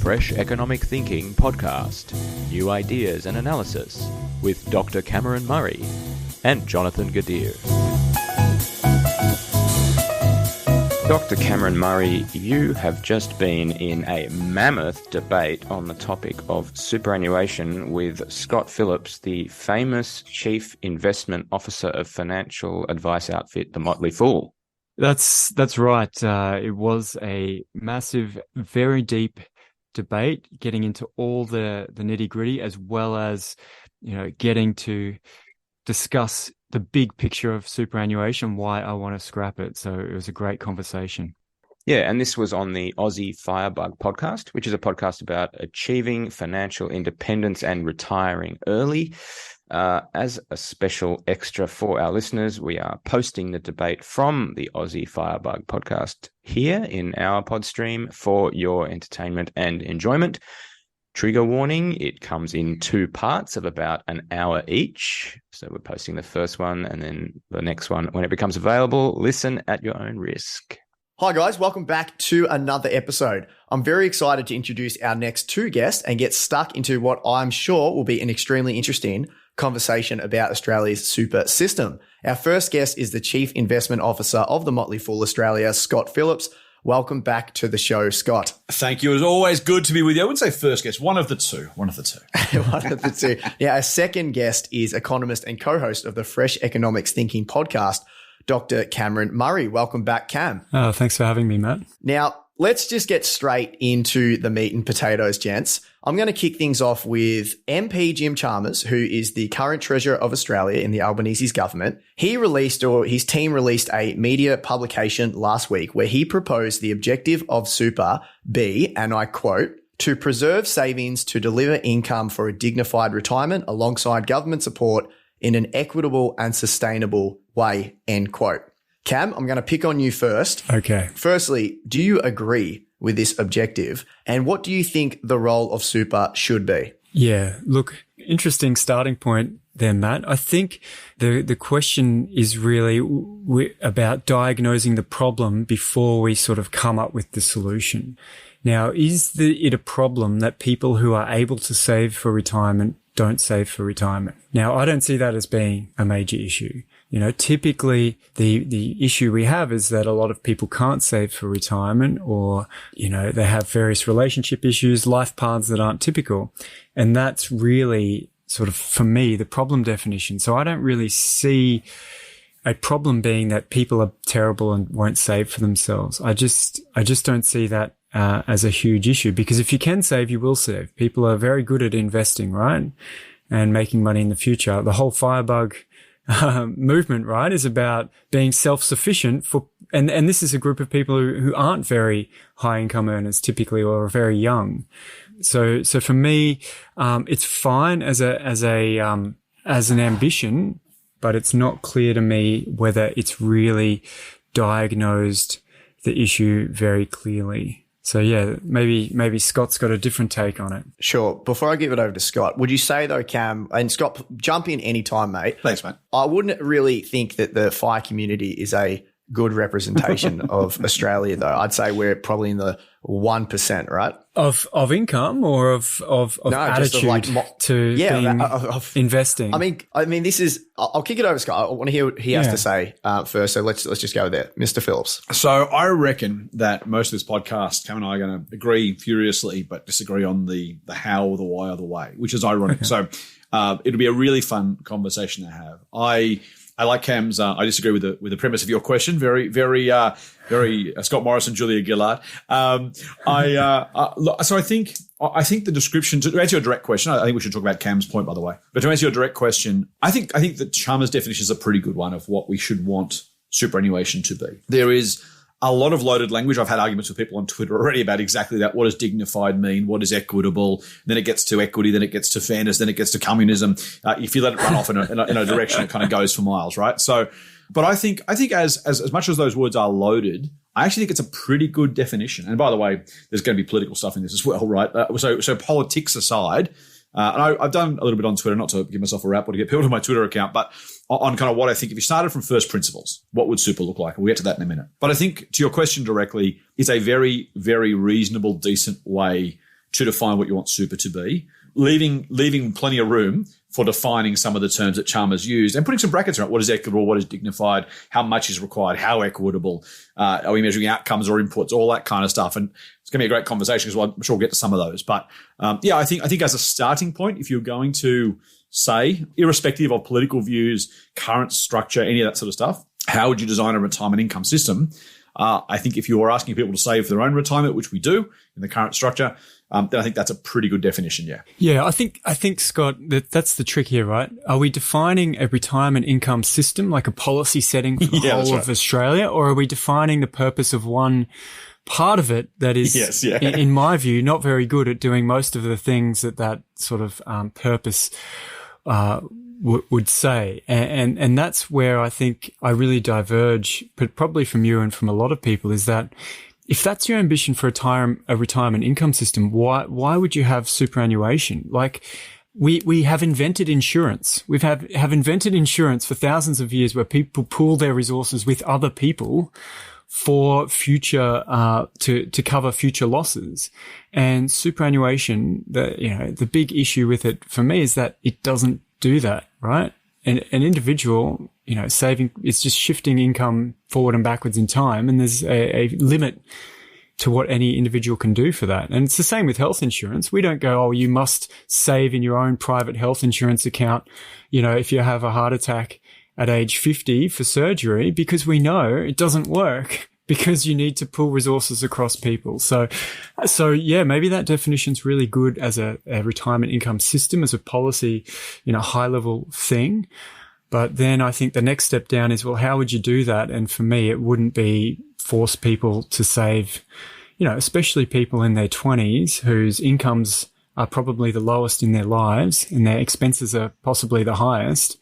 Fresh Economic Thinking podcast, new ideas and analysis with Dr. Cameron Murray and Jonathan Gadir. Dr. Cameron Murray, you have just been in a mammoth debate on the topic of superannuation with Scott Phillips, the famous Chief Investment Officer of financial advice outfit, the Motley Fool. That's right. It was a massive, very deep debate, getting into all the nitty-gritty, as well as, getting to discuss the big picture of superannuation, why I want to scrap it. So it was a great conversation. Yeah, and this was on the Aussie Firebug podcast, which is a podcast about achieving financial independence and retiring early. As a special extra for our listeners, we are posting the debate from the Aussie Firebug podcast here in our pod stream for your entertainment and enjoyment. Trigger warning, it comes in two parts of about an hour each. So we're posting the first one and then the next one when it becomes available. Listen at your own risk. Hi guys, welcome back to another episode. I'm very excited to introduce our next two guests and get stuck into what I'm sure will be an extremely interesting conversation about Australia's super system. Our first guest is the Chief Investment Officer of the Motley Fool Australia, Scott Phillips. Welcome back to the show, Scott. Thank you. It's always good to be with you. I wouldn't say first guest, one of the two. One of the two. Now, our second guest is economist and co-host of the Fresh Economics Thinking podcast, Dr. Cameron Murray. Welcome back, Cam. Thanks for having me, Matt. Now, let's just get straight into the meat and potatoes, gents. I'm going to kick things off with MP Jim Chalmers, who is the current Treasurer of Australia in the Albanese's government. His team released a media publication last week where he proposed the objective of super be, and I quote, to preserve savings to deliver income for a dignified retirement alongside government support in an equitable and sustainable way, end quote. Cam, I'm going to pick on you first. Okay. Firstly, do you agree with this objective? And what do you think the role of super should be? Yeah, look, interesting starting point there, Matt. I think the question is really about diagnosing the problem before we sort of come up with the solution. Now, is it a problem that people who are able to save for retirement don't save for retirement? Now, I don't see that as being a major issue. Typically the issue we have is that a lot of people can't save for retirement, or, they have various relationship issues, life paths that aren't typical. And that's really sort of, for me, the problem definition. So I don't really see a problem being that people are terrible and won't save for themselves. I just don't see that as a huge issue, because if you can save, you will save. People are very good at investing, right? And making money in the future. The whole Firebug movement, right, is about being self-sufficient and this is a group of people who aren't very high income earners typically, or are very young. So for me, it's fine as an ambition, but it's not clear to me whether it's really diagnosed the issue very clearly. So yeah, maybe Scott's got a different take on it. Sure. Before I give it over to Scott, would you say though, Cam, and Scott, jump in any time, mate. Thanks, mate. I wouldn't really think that the FI community is a good representation of Australia, though. I'd say we're probably in the 1%, right? Of income, or of attitude to being investing. I mean, this is. I'll kick it over to Scott. I want to hear what he has to say first. So let's just go there, Mr. Phillips. So I reckon that most of this podcast, Cam and I are going to agree furiously, but disagree on the how, or the why, or the way, which is ironic. Okay. So it'll be a really fun conversation to have. I like Cam's. I disagree with the premise of your question. Very Scott Morrison, Julia Gillard. So I think the description, to answer your direct question, I think we should talk about Cam's point, by the way. But to answer your direct question, I think that Chalmers' definition is a pretty good one of what we should want superannuation to be. There is a lot of loaded language. I've had arguments with people on Twitter already about exactly that. What does dignified mean? What is equitable? Then it gets to equity. Then it gets to fairness. Then it gets to communism. If you let it run off in a direction, it kind of goes for miles, right? So, but I think as much as those words are loaded, I actually think it's a pretty good definition. And by the way, there's going to be political stuff in this as well, right? So politics aside, and I've done a little bit on Twitter, not to give myself a rap or to get people to my Twitter account, but on kind of what I think, if you started from first principles, what would super look like? We'll get to that in a minute. But I think, to your question directly, it's a very, very reasonable, decent way to define what you want super to be, leaving plenty of room for defining some of the terms that Chalmers used and putting some brackets around what is equitable, what is dignified, how much is required, how equitable, are we measuring outcomes or inputs, all that kind of stuff. And it's going to be a great conversation because I'm sure we'll get to some of those. But I think as a starting point, if you're going to say, irrespective of political views, current structure, any of that sort of stuff, how would you design a retirement income system? I think if you are asking people to save for their own retirement, which we do in the current structure, then I think that's a pretty good definition. Yeah. Yeah. I think Scott, that's the trick here, right? Are we defining a retirement income system, like a policy setting for the whole of Australia, or are we defining the purpose of one part of it that is, in my view, not very good at doing most of the things that sort of purpose would say. And that's where I think I really diverge, but probably from you and from a lot of people, is that if that's your ambition for a retirement income system, why would you have superannuation? Like, we have invented insurance. We've have invented insurance for thousands of years where people pool their resources with other people for future, to cover future losses. And superannuation, the big issue with it for me is that it doesn't do that, right? And an individual, saving is just shifting income forward and backwards in time. And there's a limit to what any individual can do for that. And it's the same with health insurance. We don't go, oh, you must save in your own private health insurance account, if you have a heart attack at age 50 for surgery, because we know it doesn't work, because you need to pool resources across people. So yeah, maybe that definition's really good as a retirement income system, as a policy, high level thing. But then I think the next step down is, well, how would you do that? And for me, it wouldn't be force people to save, especially people in their 20s whose incomes are probably the lowest in their lives and their expenses are possibly the highest,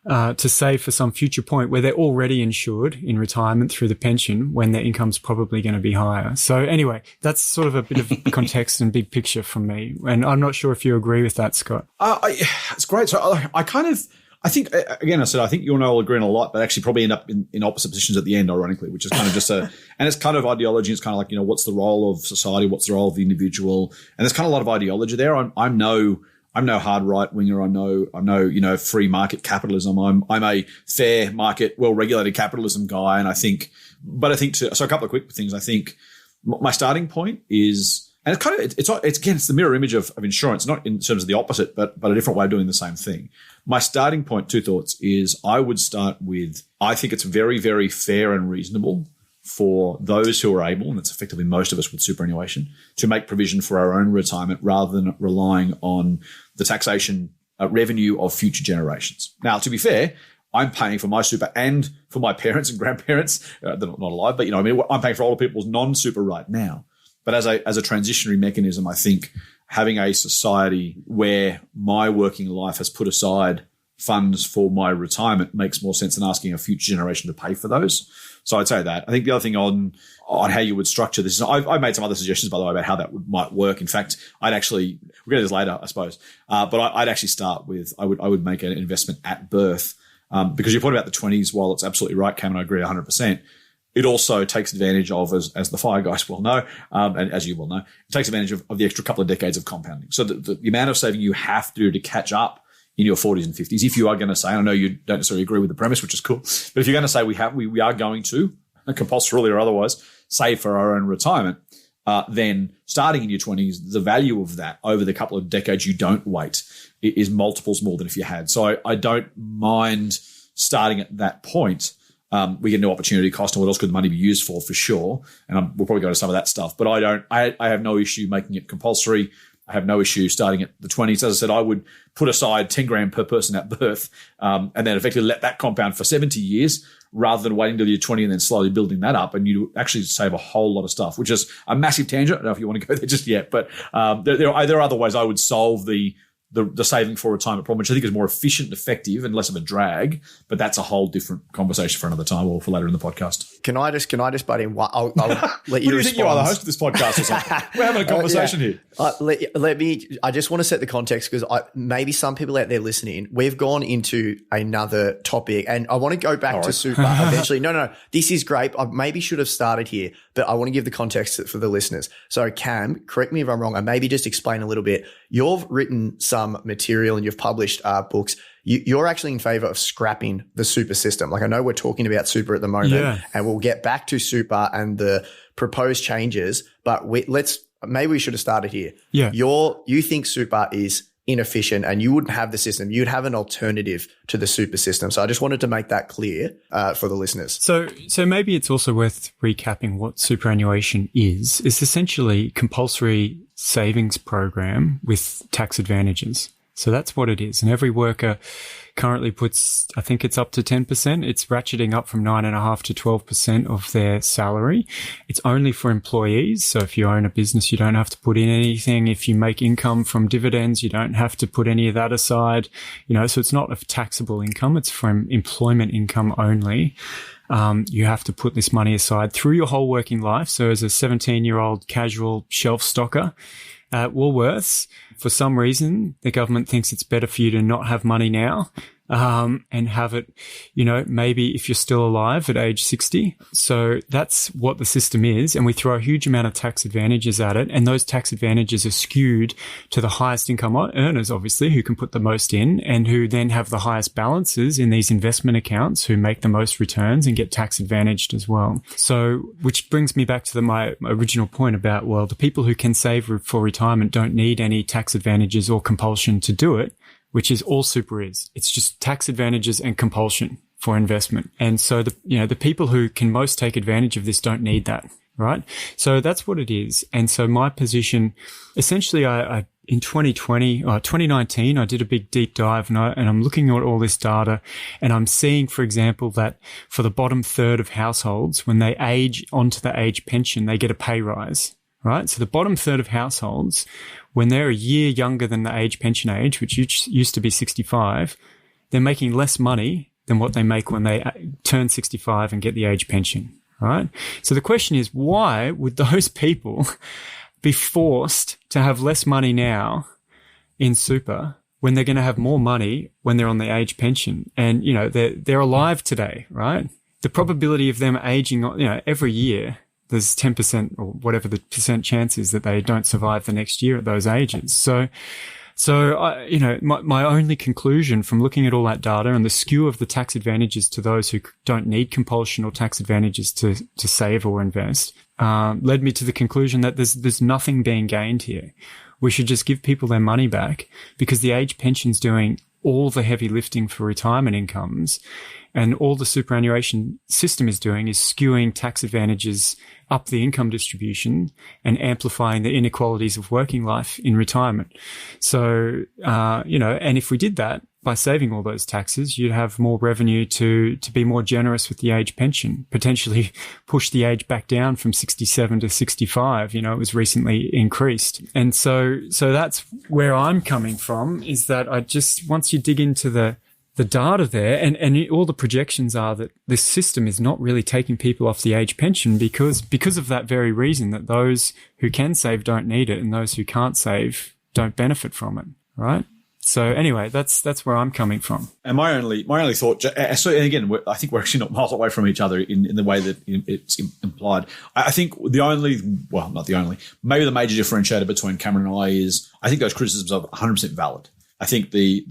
to save for some future point where they're already insured in retirement through the pension when their income's probably going to be higher. So anyway, that's sort of a bit of context and big picture from me. And I'm not sure if you agree with that, Scott. It's great. So I think you and I will agree on a lot, but actually probably end up in opposite positions at the end, ironically, which is kind of just and it's kind of ideology. It's kind of like, what's the role of society? What's the role of the individual? And there's kind of a lot of ideology there. I'm no hard right winger. I'm no free market capitalism. I'm a fair market, well-regulated capitalism guy. And so a couple of quick things. I think my starting point is, and it's the mirror image of insurance, not in terms of the opposite, but a different way of doing the same thing. My starting point, two thoughts, is I would start with, I think it's very, very fair and reasonable for those who are able, and it's effectively most of us with superannuation, to make provision for our own retirement rather than relying on the taxation revenue of future generations. Now, to be fair, I'm paying for my super and for my parents and grandparents. They're not alive, but I'm paying for all the people's non-super right now. But as a transitionary mechanism, I think having a society where my working life has put aside funds for my retirement makes more sense than asking a future generation to pay for those. So I'd say that. I think the other thing on how you would structure this is I've made some other suggestions, by the way, about how that might work. In fact, we'll get to this later, I suppose. But I'd actually start with, I would make an investment at birth, because your point about the 20s, while it's absolutely right, Cam, and I agree 100%, it also takes advantage of, as the fire guys will know, and as you will know, it takes advantage of the extra couple of decades of compounding. So the amount of saving you have to do to catch up in your 40s and 50s, if you are going to say, I know you don't necessarily agree with the premise, which is cool, but if you're going to say we are going to, compulsorily or otherwise, save for our own retirement, then starting in your 20s, the value of that over the couple of decades you don't wait is multiples more than if you had. So I don't mind starting at that point. We get no opportunity cost and what else could the money be used for sure. And we'll probably go to some of that stuff, but I have no issue making it compulsory. I have no issue starting at the 20s. As I said, I would put aside 10 grand per person at birth, and then effectively let that compound for 70 years rather than waiting till you're 20 and then slowly building that up. And you actually save a whole lot of stuff, which is a massive tangent. I don't know if you want to go there just yet, but there are other ways I would solve the the saving for retirement problem, which I think is more efficient, effective, and less of a drag. But that's a whole different conversation for another time or for later in the podcast. Can I just butt in? I'll let you do you respond. think you are the host of this podcast or something? We're having a conversation here. Let me. I just want to set the context because maybe some people out there listening, we've gone into another topic, and I want to go back to super eventually. No. This is great. I maybe should have started here, but I want to give the context for the listeners. So, Cam, correct me if I'm wrong, and maybe just explain a little bit. You've written some material and you've published books. You're actually in favor of scrapping the super system. Like, I know we're talking about super at the moment, and we'll get back to super and the proposed changes, but maybe we should have started here. Yeah. You think super is inefficient and you wouldn't have the system. You'd have an alternative to the super system. So I just wanted to make that clear for the listeners. So maybe it's also worth recapping what superannuation is. It's essentially compulsory savings program with tax advantages. So that's what it is. And every worker currently puts, I think it's up to 10%. It's ratcheting up from 9.5% to 12% of their salary. It's only for employees. So if you own a business, you don't have to put in anything. If you make income from dividends, you don't have to put any of that aside. So it's not a taxable income. It's from employment income only. You have to put this money aside through your whole working life. So as a 17-year-old casual shelf stocker at Woolworths, for some reason, the government thinks it's better for you to not have money now, and have it, maybe if you're still alive at age 60. So that's what the system is. And we throw a huge amount of tax advantages at it. And those tax advantages are skewed to the highest income earners, obviously, who can put the most in and who then have the highest balances in these investment accounts, who make the most returns and get tax advantaged as well. So, which brings me back to my original point about, well, the people who can save for retirement don't need any tax advantages or compulsion to do it, which is all super is. It's just tax advantages and compulsion for investment. And so the people who can most take advantage of this don't need that, right? So that's what it is. And so my position, essentially, I in 2019, I did a big deep dive and I'm looking at all this data and I'm seeing, for example, that for the bottom third of households, when they age onto the age pension, they get a pay rise, right? So the bottom third of households, when they're a year younger than the age pension age, which used to be 65, they're making less money than what they make when they turn 65 and get the age pension, right? So the question is, why would those people be forced to have less money now in super when they're going to have more money when they're on the age pension? And, they're alive today, right? The probability of them aging, every year, there's 10% or whatever the percent chance is that they don't survive the next year at those ages. So my only conclusion from looking at all that data and the skew of the tax advantages to those who don't need compulsion or tax advantages to save or invest, led me to the conclusion that there's nothing being gained here. We should just give people their money back because the age pension's doing all the heavy lifting for retirement incomes. And all the superannuation system is doing is skewing tax advantages up the income distribution and amplifying the inequalities of working life in retirement. So, and if we did that by saving all those taxes, you'd have more revenue to be more generous with the age pension, potentially push the age back down from 67 to 65. It was recently increased. And so that's where I'm coming from, is that once you dig into the data there, and all the projections are that this system is not really taking people off the age pension because of that very reason, that those who can save don't need it and those who can't save don't benefit from it, right? So anyway, that's where I'm coming from. And my only thought, so again, I think we're actually not miles away from each other in the way that it's implied. I think maybe the major differentiator between Cameron and I is I think those criticisms are 100% valid. I think the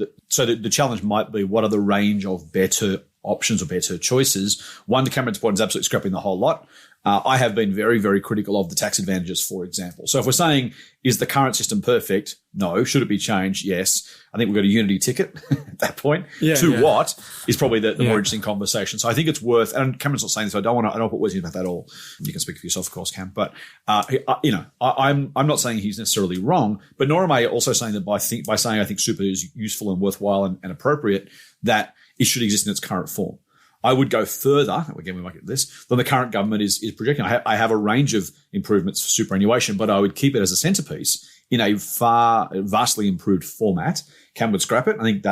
challenge might be, what are the range of better options or better choices? One, to Cameron's point, is absolutely scrapping the whole lot. I have been very, very critical of the tax advantages, for example. So if we're saying, is the current system perfect? No. Should it be changed? Yes. I think we've got a unity ticket at that point. What is probably the more interesting conversation. So I think it's worth, and Cameron's not saying this, so I don't want to put words in about that at all. You can speak for yourself, of course, Cam. But, I'm not saying he's necessarily wrong, but nor am I also saying that by saying I think super is useful and worthwhile and appropriate, that it should exist in its current form. I would go further, again, we might get this, than the current government is projecting. I have a range of improvements for superannuation, but I would keep it as a centrepiece in a vastly improved format. Cam would scrap it. I think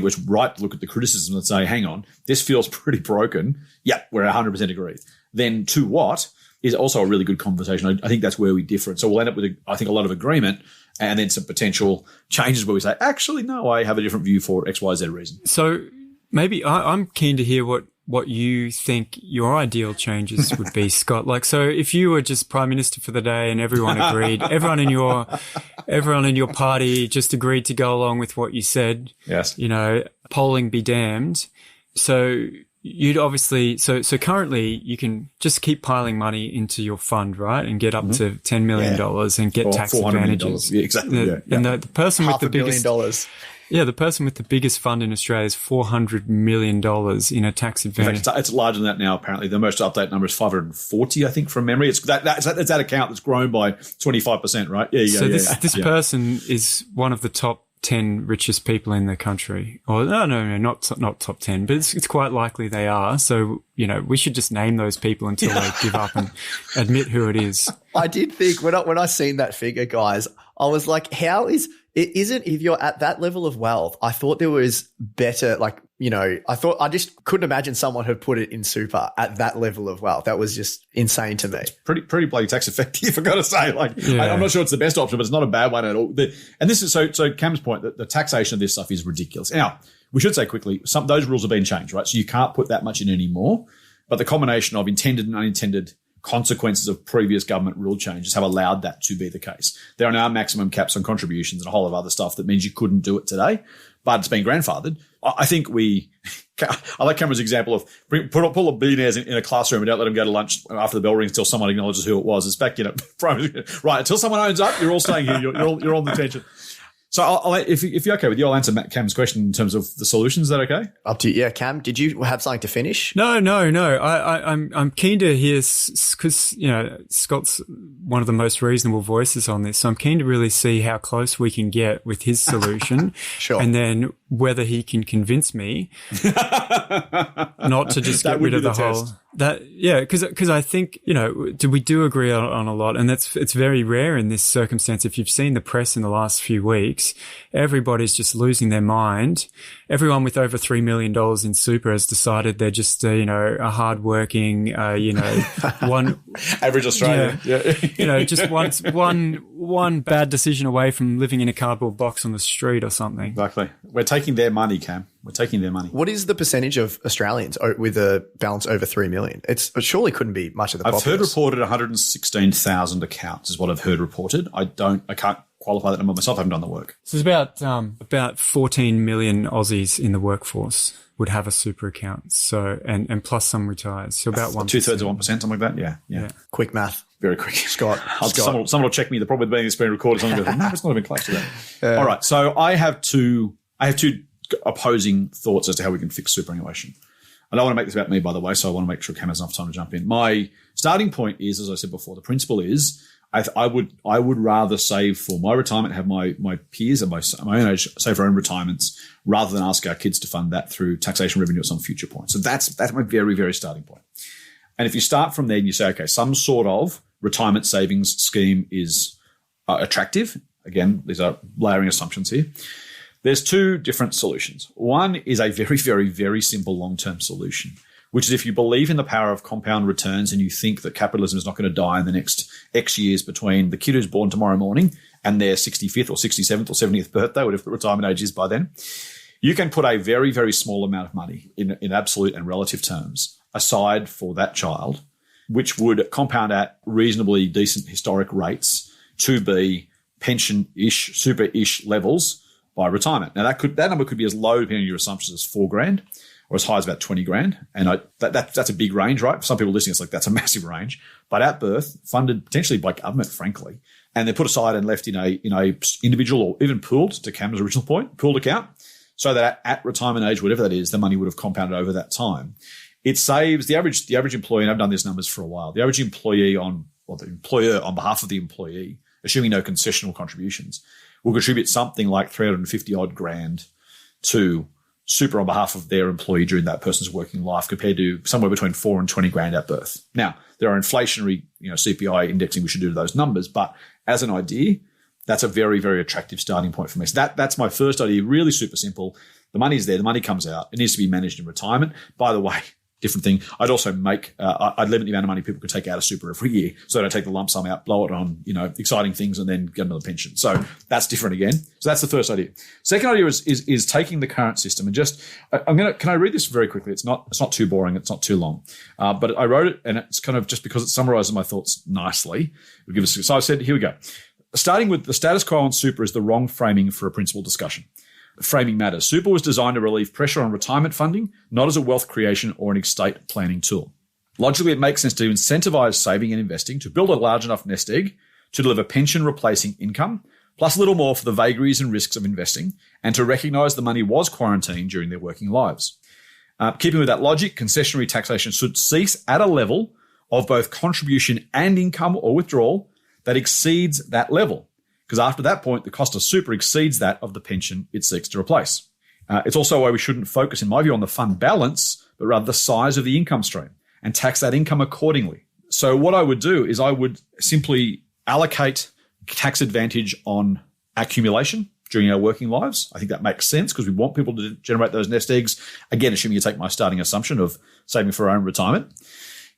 it's right to look at the criticism and say, hang on, this feels pretty broken. Yeah, we're 100% agree. Then to what is also a really good conversation. I think that's where we differ. So we'll end up with, I think, a lot of agreement and then some potential changes where we say, actually, no, I have a different view for X, Y, Z reason. So maybe I'm keen to hear what you think your ideal changes would be, Scott. Like, so if you were just Prime Minister for the day and everyone agreed, everyone in your party just agreed to go along with what you said. Yes. Polling be damned. So you'd obviously, so currently you can just keep piling money into your fund, right? And get up to $10 million and get tax advantages. Yeah, exactly. And the person with the biggest, $500 million. Yeah, the person with the biggest fund in Australia is $400 million in a tax advantage. In fact, it's larger than that now, apparently. The most updated number is 540, I think, from memory. It's that account that's grown by 25%, right? Yeah, so this person is one of the top 10 richest people in the country. Or no, not top 10, but it's quite likely they are. So, we should just name those people until they give up and admit who it is. I did think when I seen that figure, guys, I was like, how is it? Isn't if you're at that level of wealth? I thought there was better, I just couldn't imagine someone had put it in super at that level of wealth. That was just insane to me. Pretty bloody tax effective, I've got to say. I'm not sure it's the best option, but it's not a bad one at all. And this is so Cam's point that the taxation of this stuff is ridiculous. Now, we should say quickly, those rules have been changed, right? So you can't put that much in anymore. But the combination of intended and unintended consequences of previous government rule changes have allowed that to be the case. There are now maximum caps on contributions and a whole lot of other stuff that means you couldn't do it today, but it's been grandfathered. I think I like Cameron's example of pull the billionaires in a classroom and don't let them go to lunch after the bell rings until someone acknowledges who it was. It's back, right, until someone owns up, you're all staying here. You're on the attention. So if you're okay with you, I'll answer Cam's question in terms of the solutions. Is that okay? Up to you. Yeah, Cam, did you have something to finish? No. I'm keen to hear, because, Scott's one of the most reasonable voices on this. So I'm keen to really see how close we can get with his solution. Sure. And then whether he can convince me not to just get rid of the whole. Because I think, we do agree on a lot, and it's very rare in this circumstance. If you've seen the press in the last few weeks, everybody's just losing their mind. Everyone with over $3 million in super has decided they're just, a hardworking, one average Australian. Yeah. Just one bad decision away from living in a cardboard box on the street or something. Exactly. We're taking their money, Cam. We're taking their money. What is the percentage of Australians with a balance over 3 million? It surely couldn't be much of the populace. I've heard reported 116,000 accounts is what I've heard reported. I can't qualify that number myself. I haven't done the work. So it's about 14 million Aussies in the workforce would have a super account. So, and plus some retires. So about 1%. 2/3 of 1%, something like that. Yeah. Quick math. Very quick. Scott. Someone will check me. The problem with being this being recorded, someone goes, no, it's not even close to that. All right. So I have two opposing thoughts as to how we can fix superannuation. I don't want to make this about me, by the way, so I want to make sure Cam has enough time to jump in. My starting point is, as I said before, the principle is I would rather save for my retirement, have my peers and my own age save for our own retirements, rather than ask our kids to fund that through taxation revenue at some future point. So that's my very, very starting point. And if you start from there and you say, okay, some sort of retirement savings scheme is attractive. Again, these are layering assumptions here. There's two different solutions. One is a very, very, very simple long-term solution, which is if you believe in the power of compound returns and you think that capitalism is not going to die in the next X years between the kid who's born tomorrow morning and their 65th or 67th or 70th birthday, whatever the retirement age is by then, you can put a very, very small amount of money in absolute and relative terms aside for that child, which would compound at reasonably decent historic rates to be pension-ish, super-ish levels by retirement. Now that number could be as low, depending on your assumptions, as $4,000, or as high as about $20,000. And that's a big range, right? For some people listening, it's like that's a massive range. But at birth, funded potentially by government, frankly, and they're put aside and left in a individual or even pooled, to Cam's original point, pooled account, so that at retirement age, whatever that is, the money would have compounded over that time. It saves the average employee, and I've done these numbers for a while, the average employee the employer on behalf of the employee, assuming no concessional contributions, will contribute something like 350 odd grand to super on behalf of their employee during that person's working life compared to somewhere between 4 and 20 grand at birth. Now, there are inflationary, CPI indexing we should do to those numbers, but as an idea, that's a very, very attractive starting point for me. So that's my first idea, really super simple. The money's there, the money comes out. It needs to be managed in retirement. By the way, different thing. I'd also I'd limit the amount of money people could take out of super every year. So I don't take the lump sum out, blow it on, exciting things and then get another pension. So that's different again. So that's the first idea. Second idea is taking the current system and can I read this very quickly? It's not too boring. It's not too long. But I wrote it and it's kind of just because it summarizes my thoughts nicely. So I said, here we go. Starting with the status quo on super is the wrong framing for a principal discussion. Framing matters. Super was designed to relieve pressure on retirement funding, not as a wealth creation or an estate planning tool. Logically, it makes sense to incentivize saving and investing to build a large enough nest egg to deliver pension replacing income, plus a little more for the vagaries and risks of investing, and to recognize the money was quarantined during their working lives. Keeping with that logic, concessionary taxation should cease at a level of both contribution and income or withdrawal that exceeds that level. Because after that point, the cost of super exceeds that of the pension it seeks to replace. It's also why we shouldn't focus, in my view, on the fund balance, but rather the size of the income stream and tax that income accordingly. So what I would do is I would simply allocate tax advantage on accumulation during our working lives. I think that makes sense because we want people to generate those nest eggs. Again, assuming you take my starting assumption of saving for our own retirement.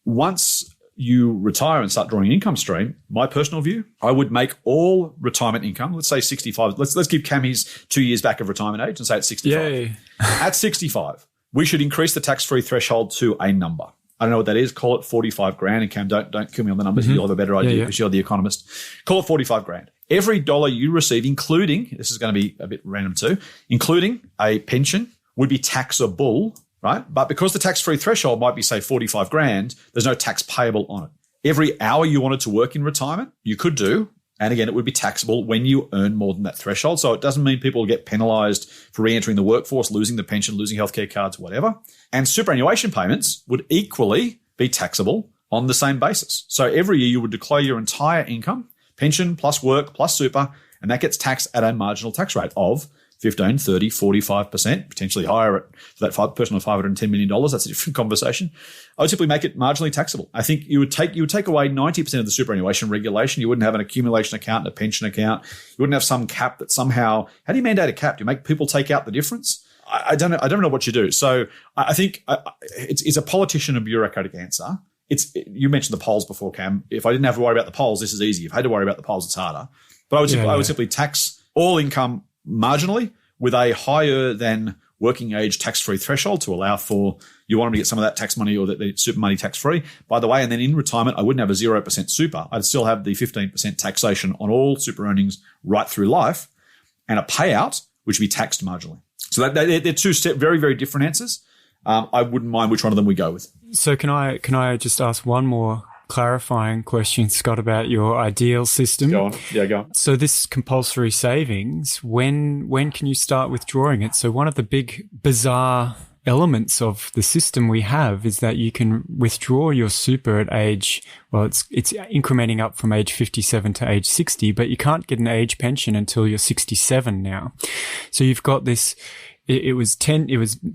Once you retire and start drawing an income stream, my personal view, I would make all retirement income, let's say 65. Let's give Cammy's 2 years back of retirement age and say it's 65. Yay. At 65, we should increase the tax-free threshold to a number. I don't know what that is. Call it 45 grand. And Cam, don't kill me on the numbers. You'll have a better idea because you're the economist. Call it 45 grand. Every dollar you receive, including, this is going to be a bit random too, including a pension, would be taxable, right? But because the tax-free threshold might be, say, 45 grand, there's no tax payable on it. Every hour you wanted to work in retirement, you could do. And again, it would be taxable when you earn more than that threshold. So it doesn't mean people get penalized for re-entering the workforce, losing the pension, losing healthcare cards, whatever. And superannuation payments would equally be taxable on the same basis. So every year you would declare your entire income, pension plus work plus super, and that gets taxed at a marginal tax rate of 15, 30, 45%, potentially higher for that person with $510 million. That's a different conversation. I would simply make it marginally taxable. I think you would take away 90% of the superannuation regulation. You wouldn't have an accumulation account and a pension account. You wouldn't have some cap that somehow, how do you mandate a cap? Do you make people take out the difference? I don't know what you do. So I think it's a politician and bureaucratic answer. You mentioned the polls before, Cam. If I didn't have to worry about the polls, this is easy. If I had to worry about the polls, it's harder. But I would simply tax all income marginally with a higher than working age tax-free threshold to allow for you want them to get some of that tax money or the super money tax-free. By the way, and then in retirement, I wouldn't have a 0% super. I'd still have the 15% taxation on all super earnings right through life and a payout, which would be taxed marginally. So they're two very, very different answers. I wouldn't mind which one of them we go with. So can I just ask one more clarifying question, Scott, about your ideal system? Go on. Yeah, go on. So this compulsory savings, when can you start withdrawing it? So one of the big bizarre elements of the system we have is that you can withdraw your super at age, well, it's incrementing up from age 57 to age 60, but you can't get an age pension until you're 67 now. So you've got this. It was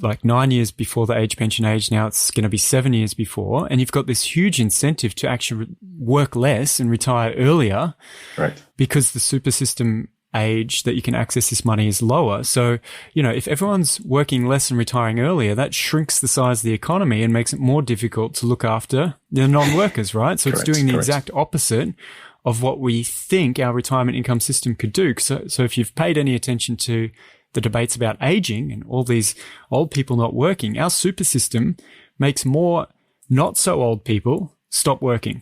like 9 years before the age pension age. Now it's going to be 7 years before. And you've got this huge incentive to actually work less and retire earlier. Right. Because the super system age that you can access this money is lower. So, if everyone's working less and retiring earlier, that shrinks the size of the economy and makes it more difficult to look after the non-workers, right? So it's doing the exact opposite of what we think our retirement income system could do. So if you've paid any attention to the debates about aging and all these old people not working, our super system makes more not so old people stop working,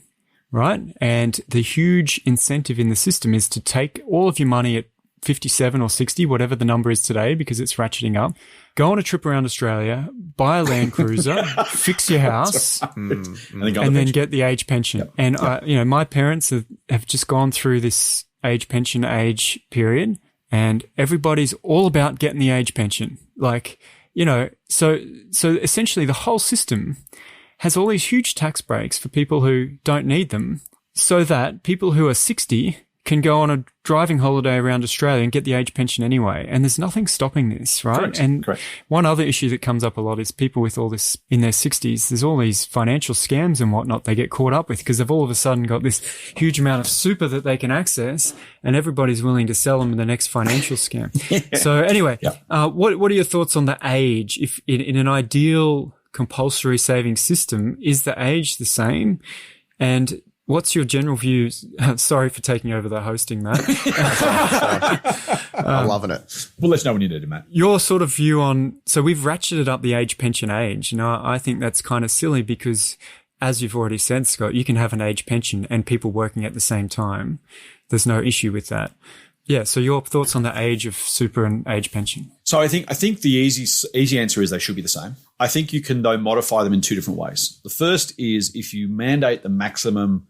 right? And the huge incentive in the system is to take all of your money at 57 or 60, whatever the number is today, because it's ratcheting up, go on a trip around Australia, buy a Land Cruiser, fix your house, and then get the age pension. Yep. And, my parents have just gone through this age pension age period. And everybody's all about getting the age pension. So essentially the whole system has all these huge tax breaks for people who don't need them so that people who are 60 can go on a driving holiday around Australia and get the age pension anyway. And there's nothing stopping this, right? Correct. One other issue that comes up a lot is people with all this in their 60s, there's all these financial scams and whatnot they get caught up with because they've all of a sudden got this huge amount of super that they can access and everybody's willing to sell them the next financial scam. So anyway, what are your thoughts on the age? If in an ideal compulsory savings system, is the age the same? And what's your general views? Sorry for taking over the hosting, Matt. I'm loving it. We'll let you know when you need it, Matt. Your sort of view on, so we've ratcheted up the age pension age. I think that's kind of silly because, as you've already said, Scott, you can have an age pension and people working at the same time. There's no issue with that. Yeah. So your thoughts on the age of super and age pension? So I think the easy answer is they should be the same. I think you can, though, modify them in two different ways. The first is if you mandate the maximum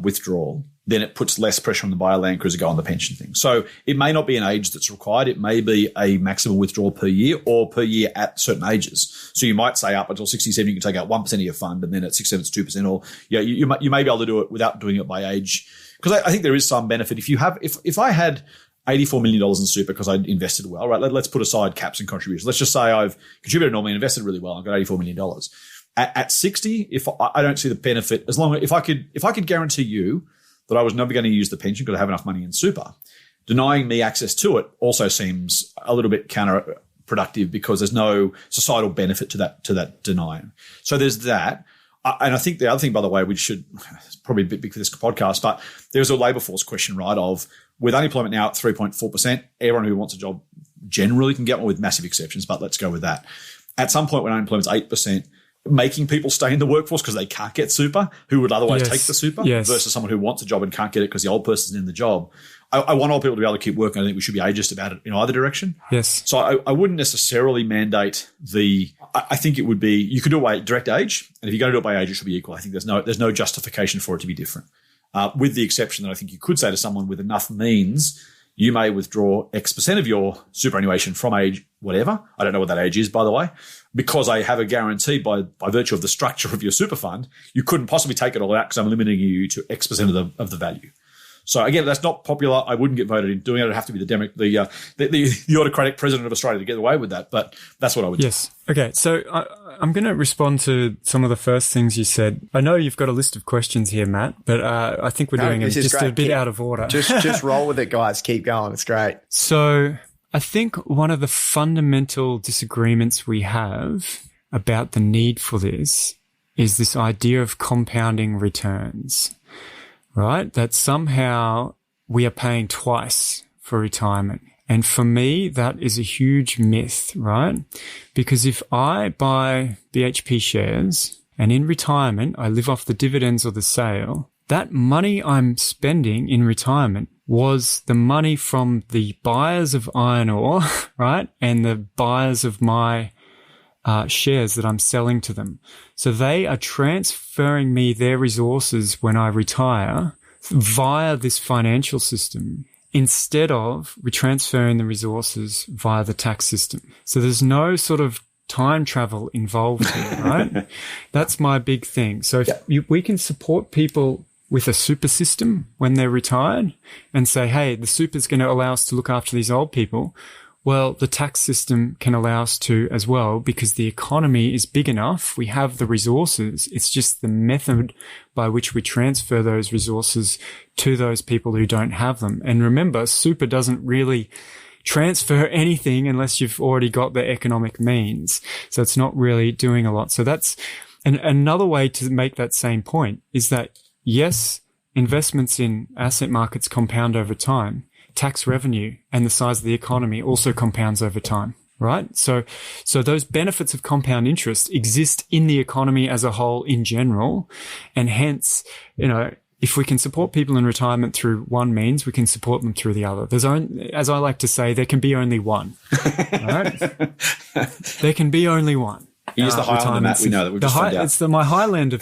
withdrawal, then it puts less pressure on the buyer land cruiser to go on the pension thing. So it may not be an age that's required. It may be a maximum withdrawal per year or per year at certain ages. So you might say up until 67, you can take out 1% of your fund, and then at 67, it's 2%. Or you may be able to do it without doing it by age. Because I think there is some benefit. If I had $84 million in super because I invested well, right? Let's put aside caps and contributions. Let's just say I've contributed normally and invested really well. I've got $84 million. At 60, if I don't see the benefit, if I could guarantee you that I was never going to use the pension because I have enough money in super, denying me access to it also seems a little bit counterproductive because there's no societal benefit to that denying. So there's that. And I think the other thing, by the way, it's probably a bit big for this podcast, but there's a labour force question, right, of with unemployment now at 3.4%, everyone who wants a job generally can get one with massive exceptions, but let's go with that. At some point when unemployment's 8%, making people stay in the workforce because they can't get super, who would otherwise take the super, versus someone who wants a job and can't get it because the old person's in the job. I want all people to be able to keep working. I think we should be ageist about it in either direction. Yes. So I wouldn't necessarily mandate I think it would be, you could do it by direct age, and if you're going to do it by age, it should be equal. I think there's no justification for it to be different. With the exception that I think you could say to someone with enough means, you may withdraw X% of your superannuation from age whatever. I don't know what that age is, by the way, because I have a guarantee by virtue of the structure of your super fund, you couldn't possibly take it all out because I'm limiting you to X% of the value. So again, that's not popular. I wouldn't get voted in doing it. It'd have to be the autocratic president of Australia to get away with that. But that's what I would do. Yes. Okay. So I'm going to respond to some of the first things you said. I know you've got a list of questions here, Matt, but I think we're doing it just a bit out of order. Just roll with it, guys. Keep going. It's great. So I think one of the fundamental disagreements we have about the need for this is this idea of compounding returns. Right? That somehow we are paying twice for retirement. And for me, that is a huge myth, right? Because if I buy BHP shares and in retirement, I live off the dividends or the sale, that money I'm spending in retirement was the money from the buyers of iron ore, right? And the buyers of my shares that I'm selling to them. So they are transferring me their resources when I retire via this financial system instead of transferring the resources via the tax system. So there's no sort of time travel involved here, right? That's my big thing. So if we can support people with a super system when they're retired and say, hey, the super is going to allow us to look after these old people. Well, the tax system can allow us to as well because the economy is big enough. We have the resources. It's just the method by which we transfer those resources to those people who don't have them. And remember, super doesn't really transfer anything unless you've already got the economic means. So it's not really doing a lot. So that's another way to make that same point is that, yes, investments in asset markets compound over time. Tax revenue and the size of the economy also compounds over time, right? So those benefits of compound interest exist in the economy as a whole in general. And hence, if we can support people in retirement through one means, we can support them through the other. As I like to say, there can be only one, right? There can be only one. Here's the Highlander, Matt. We know that we've just found out. It's my Highlander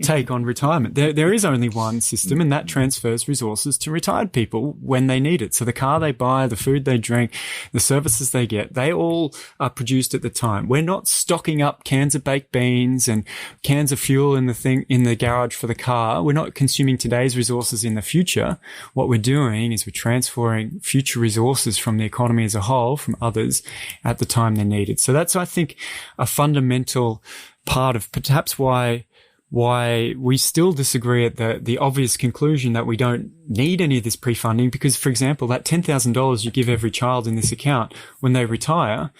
take on retirement. There is only one system, and that transfers resources to retired people when they need it. So the car they buy, the food they drink, the services they get, they all are produced at the time. We're not stocking up cans of baked beans and cans of fuel in the garage for the car. We're not consuming today's resources in the future. What we're doing is we're transferring future resources from the economy as a whole, from others, at the time they're needed. So that's, I think, a fundamental part of perhaps why we still disagree at the obvious conclusion that we don't need any of this pre-funding, because, for example, that $10,000 you give every child in this account when they retire,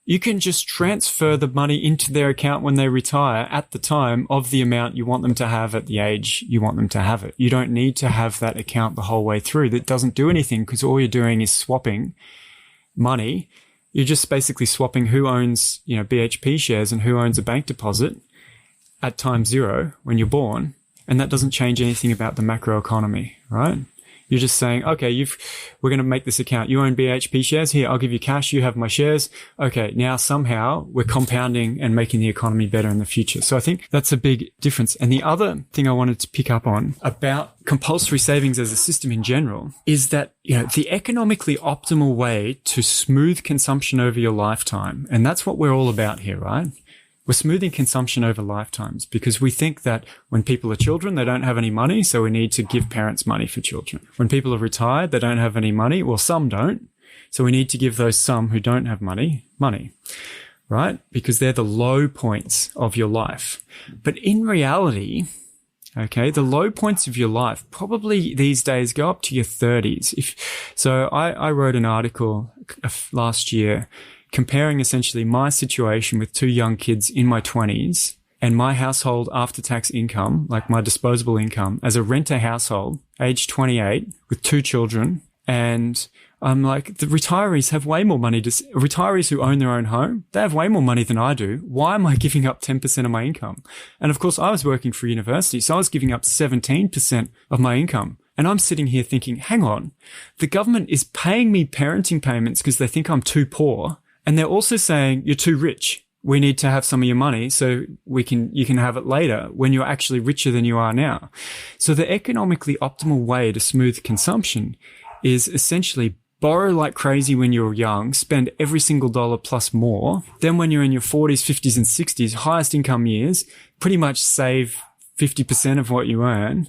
you can just transfer the money into their account when they retire at the time of the amount you want them to have at the age you want them to have it. You don't need to have that account the whole way through. That doesn't do anything, because all you're doing is swapping money. You're just basically swapping who owns, BHP shares and who owns a bank deposit at time zero when you're born. And that doesn't change anything about the macroeconomy, right? You're just saying, okay, we're going to make this account. You own BHP shares. Here, I'll give you cash. You have my shares. Okay. Now somehow we're compounding and making the economy better in the future. So I think that's a big difference. And the other thing I wanted to pick up on about compulsory savings as a system in general is that, the economically optimal way to smooth consumption over your lifetime. And that's what we're all about here, right? We're smoothing consumption over lifetimes because we think that when people are children, they don't have any money, so we need to give parents money for children. When people are retired, they don't have any money. Well, some don't. So we need to give those some who don't have money, right? Because they're the low points of your life. But in reality, okay, the low points of your life probably these days go up to your 30s. So I wrote an article last year comparing essentially my situation with two young kids in my 20s and my household after-tax income, like my disposable income, as a renter household, age 28, with two children. And I'm like, the retirees have way more money. Retirees who own their own home, they have way more money than I do. Why am I giving up 10% of my income? And of course, I was working for university, so I was giving up 17% of my income. And I'm sitting here thinking, hang on, the government is paying me parenting payments because they think I'm too poor. And they're also saying, you're too rich. We need to have some of your money so you can have it later when you're actually richer than you are now. So the economically optimal way to smooth consumption is essentially borrow like crazy when you're young, spend every single dollar plus more. Then when you're in your 40s, 50s and 60s, highest income years, pretty much save 50% of what you earn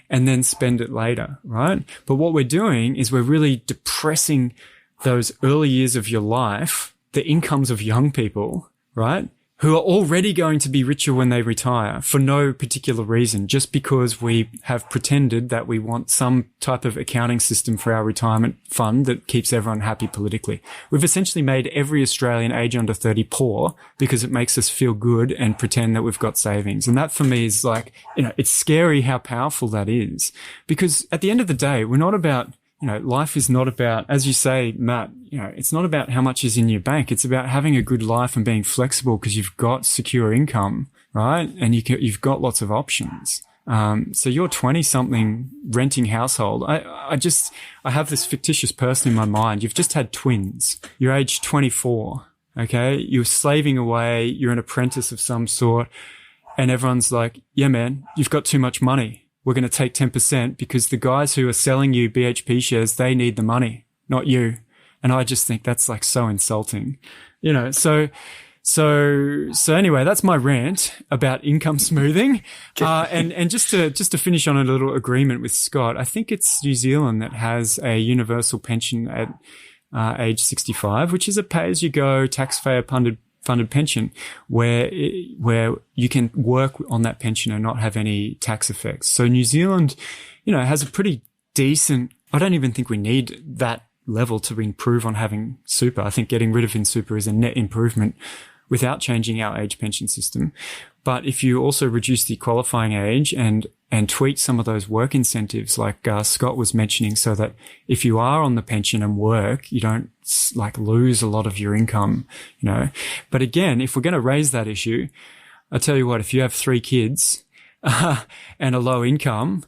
and then spend it later, right? But what we're doing is we're really depressing those early years of your life, the incomes of young people, right, who are already going to be richer when they retire for no particular reason, just because we have pretended that we want some type of accounting system for our retirement fund that keeps everyone happy politically. We've essentially made every Australian age under 30 poor because it makes us feel good and pretend that we've got savings. And that for me is like, it's scary how powerful that is, because at the end of the day, we're not about, life is not about, as you say, Matt, it's not about how much is in your bank. It's about having a good life and being flexible because you've got secure income, right? And you've got lots of options. So you're 20 something renting household. I have this fictitious person in my mind. You've just had twins. You're age 24. Okay. You're slaving away. You're an apprentice of some sort. And everyone's like, yeah, man, you've got too much money. We're going to take 10% because the guys who are selling you BHP shares, they need the money, not you. And I just think that's like so insulting, so anyway, that's my rant about income smoothing. And just to finish on a little agreement with Scott, I think it's New Zealand that has a universal pension at age 65, which is a pay-as-you-go taxpayer funded pension where you can work on that pension and not have any tax effects. So New Zealand, has a pretty decent, I don't even think we need that level to improve on having super. I think getting rid of super is a net improvement without changing our age pension system. But if you also reduce the qualifying age and tweak some of those work incentives like Scott was mentioning, so that if you are on the pension and work, you don't lose a lot of your income, But again, if we're going to raise that issue, I tell you what, if you have 3 kids and a low income,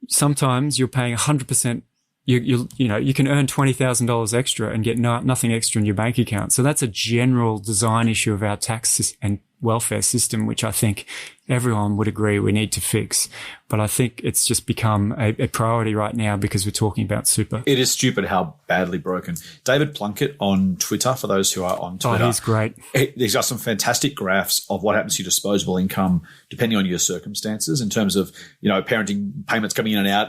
sometimes you're paying 100% you can earn $20,000 extra and get nothing extra in your bank account. So that's a general design issue of our tax and welfare system, which I think everyone would agree we need to fix. But I think it's just become a priority right now because we're talking about super. It is stupid how badly broken. David Plunkett on Twitter, for those who are on Twitter. Oh, he's great. He's got some fantastic graphs of what happens to your disposable income depending on your circumstances in terms of, parenting payments coming in and out,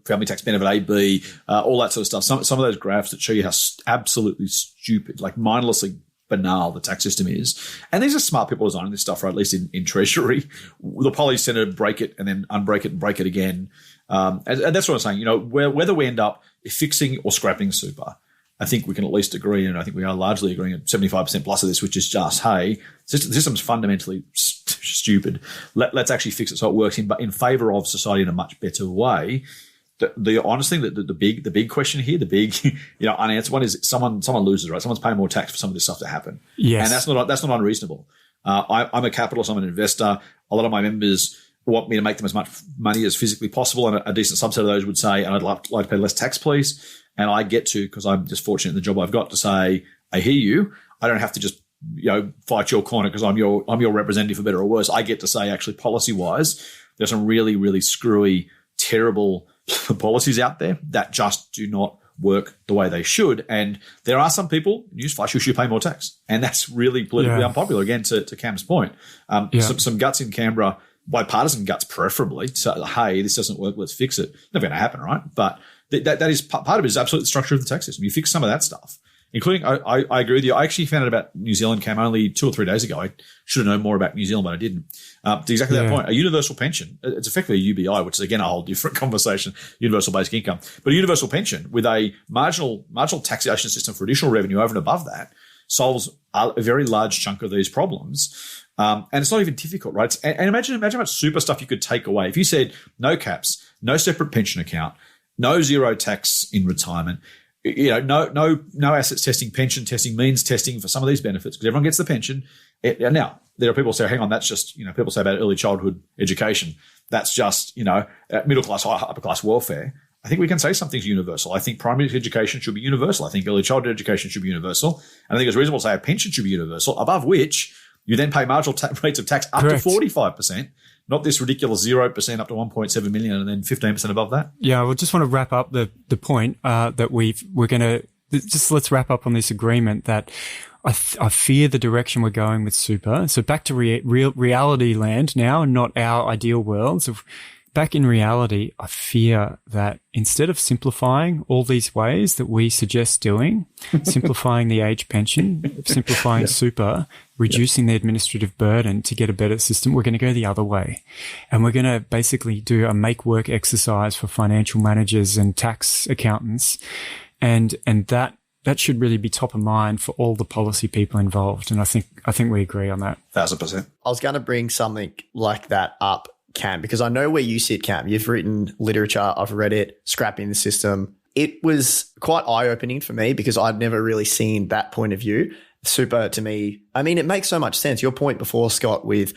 family tax benefit A, B, all that sort of stuff. Some of those graphs that show you how absolutely stupid, like mindlessly banal the tax system is. And these are smart people designing this stuff, right? At least in Treasury. The policy center break it and then unbreak it and break it again. And that's what I'm saying. Whether we end up fixing or scrapping super, I think we can at least agree, and I think we are largely agreeing at 75% plus of this, which is just, hey, the system's fundamentally stupid. Let's actually fix it so it works in favor of society in a much better way. The honest thing, the big question here, the big, unanswered one is someone loses, right? Someone's paying more tax for some of this stuff to happen. Yes. And that's not unreasonable. I'm a capitalist. I'm an investor. A lot of my members want me to make them as much money as physically possible. And a decent subset of those would say, and I'd like to pay less tax, please. And I get to, because I'm just fortunate in the job I've got, to say, I hear you. I don't have to just, fight your corner because I'm your representative for better or worse. I get to say, actually, policy wise, there's some really, really screwy, terrible policies out there that just do not work the way they should. And there are some people, newsflash, who should pay more tax. And that's really politically unpopular, again, to Cam's point. Some guts in Canberra, bipartisan guts preferably, so, hey, this doesn't work, let's fix it. Never going to happen, right? But that is part of it is absolutely the structure of the tax system. You fix some of that stuff, including, I agree with you. I actually found out about New Zealand, Cam, only 2 or 3 days ago. I should have known more about New Zealand, but I didn't. To exactly that point, a universal pension, it's effectively a UBI, which is, again, a whole different conversation, universal basic income. But a universal pension with a marginal taxation system for additional revenue over and above that solves a very large chunk of these problems. And it's not even difficult, right? And imagine how much super stuff you could take away. If you said no caps, no separate pension account, no zero tax in retirement, no assets testing, pension testing, means testing for some of these benefits, because everyone gets the pension. Now, there are people who say, hang on, that's just, people say about early childhood education. That's just, middle class, upper class welfare. I think we can say something's universal. I think primary education should be universal. I think early childhood education should be universal. And I think it's reasonable to say a pension should be universal, above which you then pay marginal rates of tax up to 45%. Not this ridiculous 0% up to 1.7 million and then 15% above that. Yeah, I just want to wrap up the point that we're going to just let's wrap up on this agreement that I fear the direction we're going with super. So back to real reality land now, and not our ideal world. So back in reality, I fear that instead of simplifying all these ways that we suggest doing, simplifying the age pension, simplifying super, reducing the administrative burden to get a better system, we're going to go the other way. And we're going to basically do a make work exercise for financial managers and tax accountants. And that should really be top of mind for all the policy people involved. And I think we agree on that. 1,000%. I was going to bring something like that up, Cam, because I know where you sit, Cam. You've written literature. I've read it, Scrapping the System. It was quite eye-opening for me because I'd never really seen that point of view. Super, to me, I mean, it makes so much sense. Your point before, Scott, with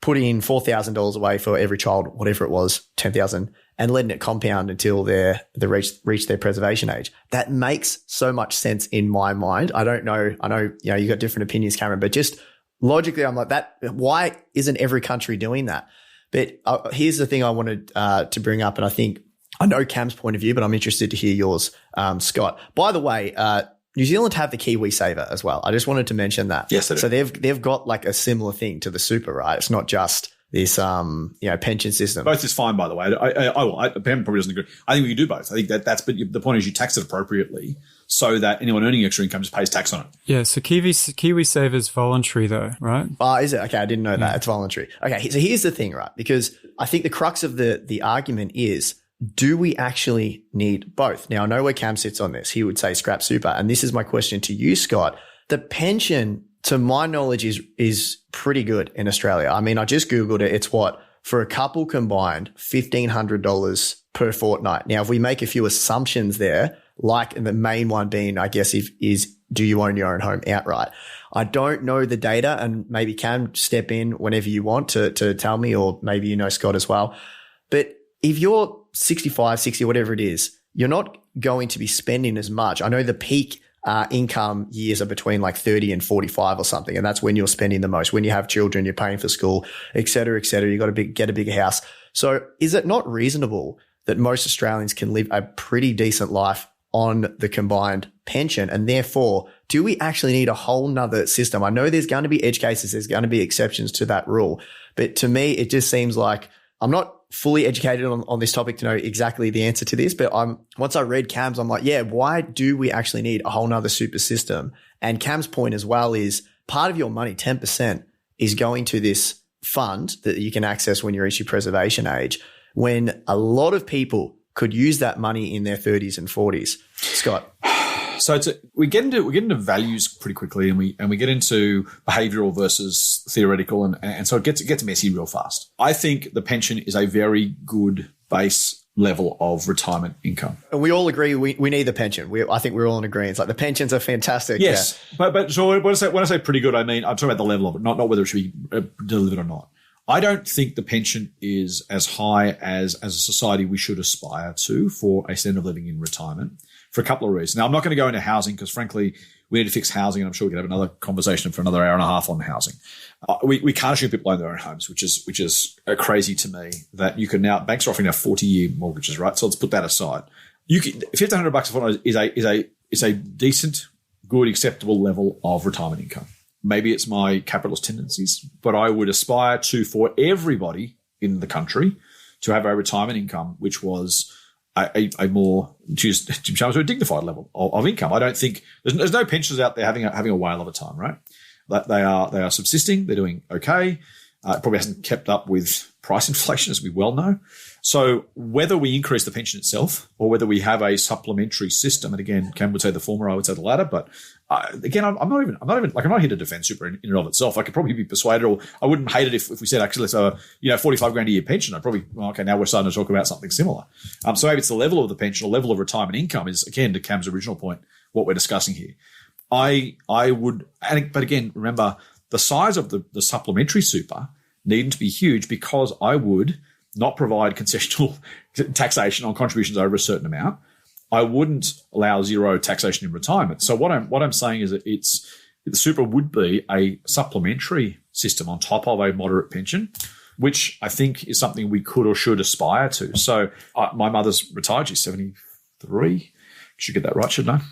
putting $4,000 away for every child, whatever it was, 10,000, and letting it compound until they reach their preservation age. That makes so much sense in my mind. I don't know. I know, you got different opinions, Cameron, but just logically, I'm like, that. Why isn't every country doing that? But here's the thing I wanted to bring up, and I know Cam's point of view, but I'm interested to hear yours, Scott. By the way, New Zealand have the Kiwi Saver as well. I just wanted to mention that. Yes, they do. So they've got like a similar thing to the super, right? It's not just this pension system. Both is fine, by the way. Pam probably doesn't agree. I think we can do both. I think but the point is you tax it appropriately so that anyone earning extra income just pays tax on it. Yeah. So Kiwi Saver is voluntary though, right? Is it? Okay, I didn't know that. It's voluntary. Okay, so here's the thing, right? Because I think the crux of the argument is, do we actually need both? Now, I know where Cam sits on this. He would say scrap super. And this is my question to you, Scott. The pension, to my knowledge, is pretty good in Australia. I mean, I just Googled it. It's for a couple combined, $1,500 per fortnight. Now, if we make a few assumptions there, like the main one being, I guess, is do you own your own home outright? I don't know the data, and maybe Cam step in whenever you want to tell me, or maybe Scott as well. But if you're 65, 60, whatever it is, you're not going to be spending as much. I know the peak income years are between like 30 and 45 or something. And that's when you're spending the most. When you have children, you're paying for school, et cetera, et cetera. You got to get a bigger house. So is it not reasonable that most Australians can live a pretty decent life on the combined pension? And therefore, do we actually need a whole nother system? I know there's going to be edge cases. There's going to be exceptions to that rule. But to me, it just seems like I'm not fully educated on this topic to know exactly the answer to this. But once I read Cam's, I'm like, yeah, why do we actually need a whole nother super system? And Cam's point as well is part of your money, 10%, is going to this fund that you can access when you reach your preservation age, when a lot of people could use that money in their 30s and 40s. Scott. So we get into values pretty quickly, and we get into behavioural versus theoretical, and so it gets messy real fast. I think the pension is a very good base level of retirement income, and we all agree we need the pension. I think we're all in agreement. It's like the pensions are fantastic. Yes, yeah. But so when I say pretty good, I mean I'm talking about the level of it, not whether it should be delivered or not. I don't think the pension is as high as a society we should aspire to for a standard of living in retirement, for a couple of reasons. Now, I'm not going to go into housing because, frankly, we need to fix housing, and I'm sure we could have another conversation for another hour and a half on housing. We can't assume people own their own homes, which is crazy to me that you can now, banks are offering now 40-year mortgages, right? So let's put that aside. $1,500 a fortnight is a decent, good, acceptable level of retirement income. Maybe it's my capitalist tendencies, but I would aspire to, for everybody in the country, to have a retirement income which was a more, to use Jim Chalmers, a dignified level of income. I don't think there's no pensioners out there having a whale of a time, right? They are subsisting. They're doing okay. It probably hasn't kept up with price inflation, as we well know. So whether we increase the pension itself or whether we have a supplementary system, and again, Cam would say the former, I would say the latter, but again, I'm not here to defend super in and of itself. I could probably be persuaded, or I wouldn't hate it if we said, actually, let's have a, 45 grand a year pension. I'd probably, okay, now we're starting to talk about something similar. So maybe it's the level of the pension or level of retirement income is, again, to Cam's original point, what we're discussing here. I would, but again, remember the size of the supplementary super needn't to be huge, because I would not provide concessional taxation on contributions over a certain amount. I wouldn't allow zero taxation in retirement. So what I'm saying is that the super would be a supplementary system on top of a moderate pension, which I think is something we could or should aspire to. So my mother's retired; she's 73. Should get that right, shouldn't I?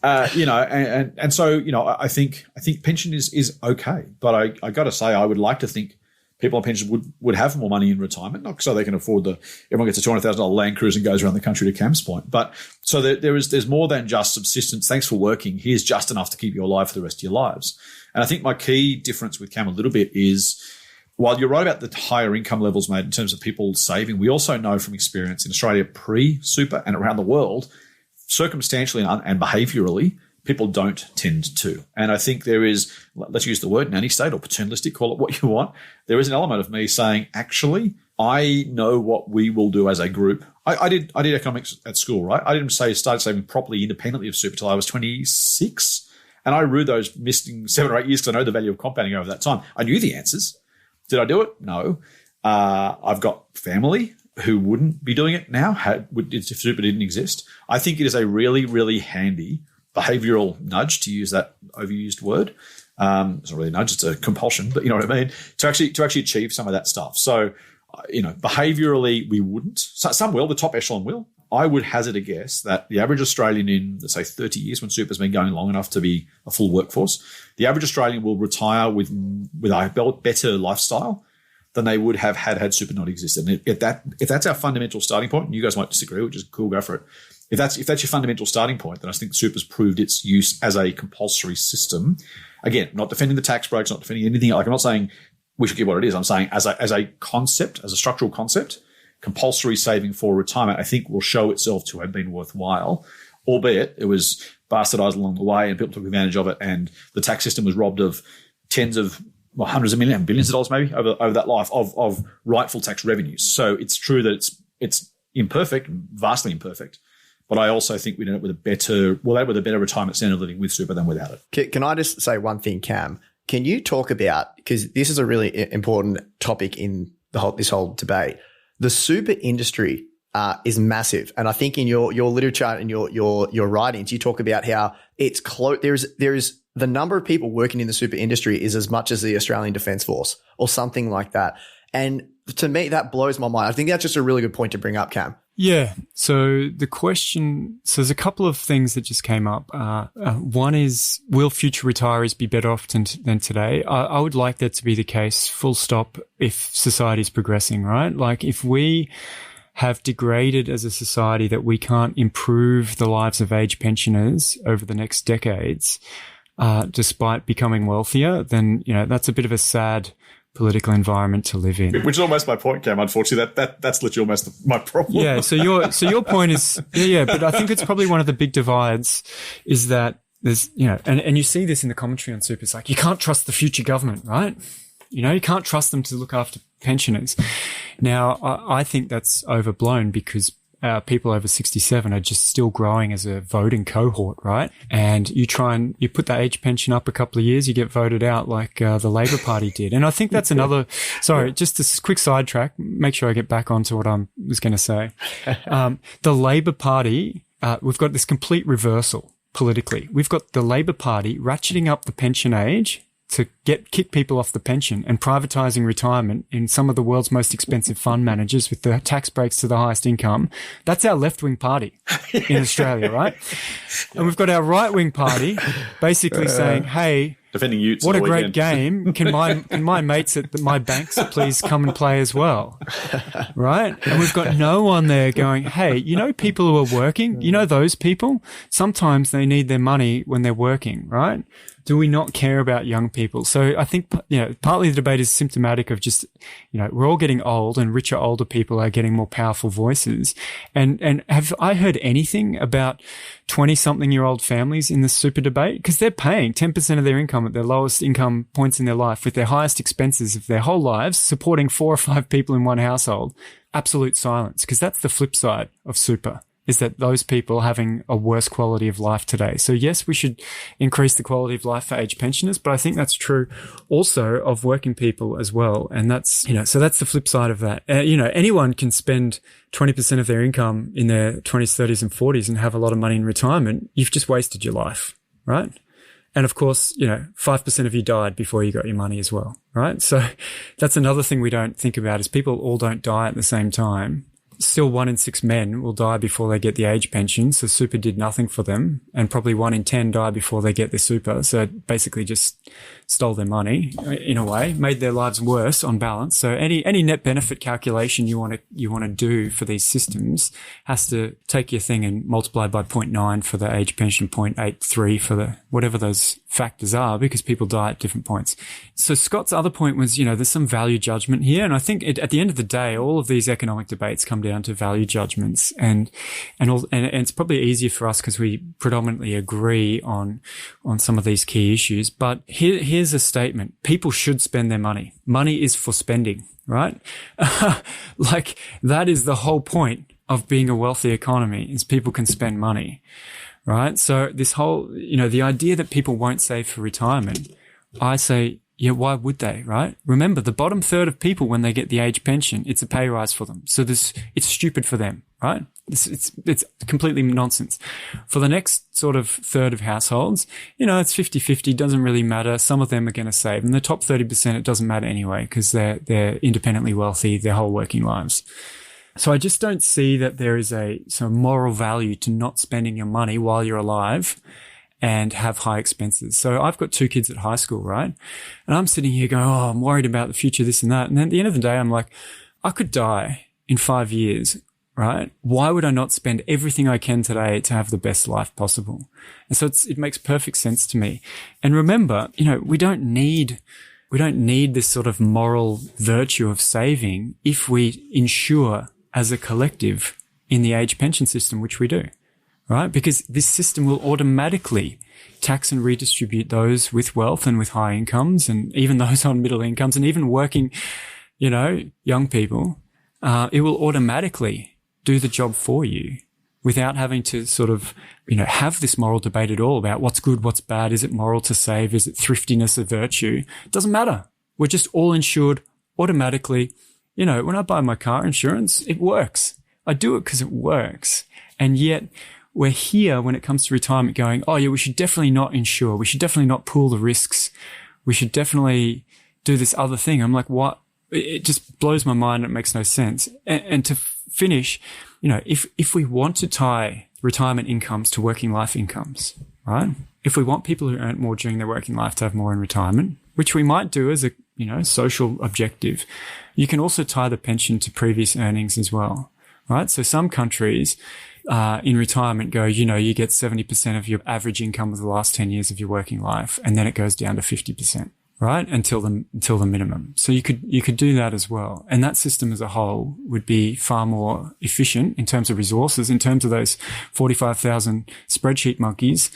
And so I think pension is okay, but I got to say I would like to think people on pension would have more money in retirement, not so they can afford everyone gets a $200,000 Land Cruiser and goes around the country to Cam's point, but so there's more than just subsistence. Thanks for working. Here's just enough to keep you alive for the rest of your lives. And I think my key difference with Cam a little bit is, while you're right about the higher income levels, mate, in terms of people saving, we also know from experience in Australia pre-super and around the world, circumstantially and behaviourally, people don't tend to. And I think there is, let's use the word nanny state or paternalistic, call it what you want. There is an element of me saying, actually, I know what we will do as a group. I did economics at school, right? I didn't start saving properly independently of super until I was 26. And I rue those missing 7 or 8 years because I know the value of compounding over that time. I knew the answers. Did I do it? No. I've got family who wouldn't be doing it now if super didn't exist. I think it is a really, really handy behavioral nudge, to use that overused word. It's not really a nudge, it's a compulsion, but you know what I mean? To actually achieve some of that stuff. So, behaviorally, we wouldn't. Some will, the top echelon will. I would hazard a guess that the average Australian in, let's say, 30 years, when super's been going long enough to be a full workforce, the average Australian will retire with a better lifestyle than they would have had super not existed. And if that's our fundamental starting point, and you guys might disagree, which is cool, go for it. If that's your fundamental starting point, then I think super's proved its use as a compulsory system. Again, not defending the tax breaks, not defending anything. Like, I'm not saying we should keep what it is. I'm saying as a concept, as a structural concept, compulsory saving for retirement, I think will show itself to have been worthwhile, albeit it was bastardized along the way and people took advantage of it, and the tax system was robbed of hundreds of millions, billions of dollars maybe over that life of rightful tax revenues. So it's true that it's imperfect, vastly imperfect. But I also think we'll end up with a better retirement standard of living with super than without it. Can I just say one thing, Cam? Can you talk about, because this is a really important topic in this whole debate, the super industry is massive. And I think in your literature and your writings, you talk about how it's there's the number of people working in the super industry is as much as the Australian Defence Force or something like that. And to me, that blows my mind. I think that's just a really good point to bring up, Cam. Yeah. So there's a couple of things that just came up. One is, will future retirees be better off than today? I would like that to be the case, full stop, if society is progressing, right? Like if we have degraded as a society that we can't improve the lives of age pensioners over the next decades, despite becoming wealthier, then, that's a bit of a sad political environment to live in. Which is almost my point, Cam. Unfortunately, that's literally almost my problem. Yeah. So your point is, but I think it's probably one of the big divides is that there's, and you see this in the commentary on super. It's like, you can't trust the future government, right? You can't trust them to look after pensioners. Now, I think that's overblown because people over 67 are just still growing as a voting cohort, right? And you put that age pension up a couple of years, you get voted out like the Labor Party did. And I think that's another, sorry, just a quick sidetrack, make sure I get back onto what I was going to say. The Labor Party, we've got this complete reversal politically. We've got the Labor Party ratcheting up the pension age to kick people off the pension and privatizing retirement in some of the world's most expensive fund managers with the tax breaks to the highest income. That's our left-wing party in Australia, right? And we've got our right-wing party basically saying, hey, defending Utes what a great game. Can my mates at my banks please come and play as well? Right? And we've got no one there going, hey, people who are working, those people, sometimes they need their money when they're working, right? Do we not care about young people? So I think, partly the debate is symptomatic of just, we're all getting old and richer, older people are getting more powerful voices. And have I heard anything about 20-something-year-old families in the super debate? Because they're paying 10% of their income at their lowest income points in their life with their highest expenses of their whole lives, supporting 4 or 5 people in one household. Absolute silence, because that's the flip side of super. Is that those people having a worse quality of life today. So yes, we should increase the quality of life for age pensioners, but I think that's true also of working people as well. And that's, so that's the flip side of that. Anyone can spend 20% of their income in their 20s, 30s and 40s and have a lot of money in retirement. You've just wasted your life, right? And of course, 5% of you died before you got your money as well, right? So that's another thing we don't think about is people all don't die at the same time. Still 1 in 6 men will die before they get the age pension. So super did nothing for them, and probably 1 in 10 die before they get their super. So it basically just stole their money in a way, made their lives worse on balance. So any net benefit calculation you want to do for these systems has to take your thing and multiply by 0.9 for the age pension, 0.83 for the whatever those factors are, because people die at different points. So Scott's other point was, there's some value judgment here. And I think at the end of the day, all of these economic debates come down to value judgments, and it's probably easier for us because we predominantly agree on some of these key issues. But here's a statement: people should spend their money. Money is for spending, right? Like that is the whole point of being a wealthy economy, is people can spend money, right? So this whole, the idea that people won't save for retirement, I say, yeah, why would they, right? Remember, the bottom third of people, when they get the age pension, it's a pay rise for them. So it's stupid for them, right? It's completely nonsense. For the next sort of third of households, it's 50-50, doesn't really matter. Some of them are going to save. And the top 30%, it doesn't matter anyway, because they're independently wealthy their whole working lives. So I just don't see that there is some moral value to not spending your money while you're alive and have high expenses. So I've got 2 kids at high school, right? And I'm sitting here going, I'm worried about the future, this and that. And then at the end of the day, I'm like, I could die in 5 years, right? Why would I not spend everything I can today to have the best life possible? And so it makes perfect sense to me. And remember, we don't need this sort of moral virtue of saving if we ensure as a collective in the age pension system, which we do. Right? Because this system will automatically tax and redistribute those with wealth and with high incomes, and even those on middle incomes, and even working, young people. It will automatically do the job for you without having to sort of, have this moral debate at all about what's good, what's bad. Is it moral to save? Is it thriftiness a virtue? It doesn't matter. We're just all insured automatically. When I buy my car insurance, it works. I do it because it works. And yet we're here when it comes to retirement going, oh yeah, we should definitely not insure. We should definitely not pool the risks. We should definitely do this other thing. I'm like, what? It just blows my mind. It makes no sense. And to finish, if we want to tie retirement incomes to working life incomes, right? If we want people who earn more during their working life to have more in retirement, which we might do as a, social objective, you can also tie the pension to previous earnings as well, right? So some countries, in retirement go, you get 70% of your average income of the last 10 years of your working life. And then it goes down to 50%, right? Until the minimum. So you could do that as well. And that system as a whole would be far more efficient in terms of resources, in terms of those 45,000 spreadsheet monkeys,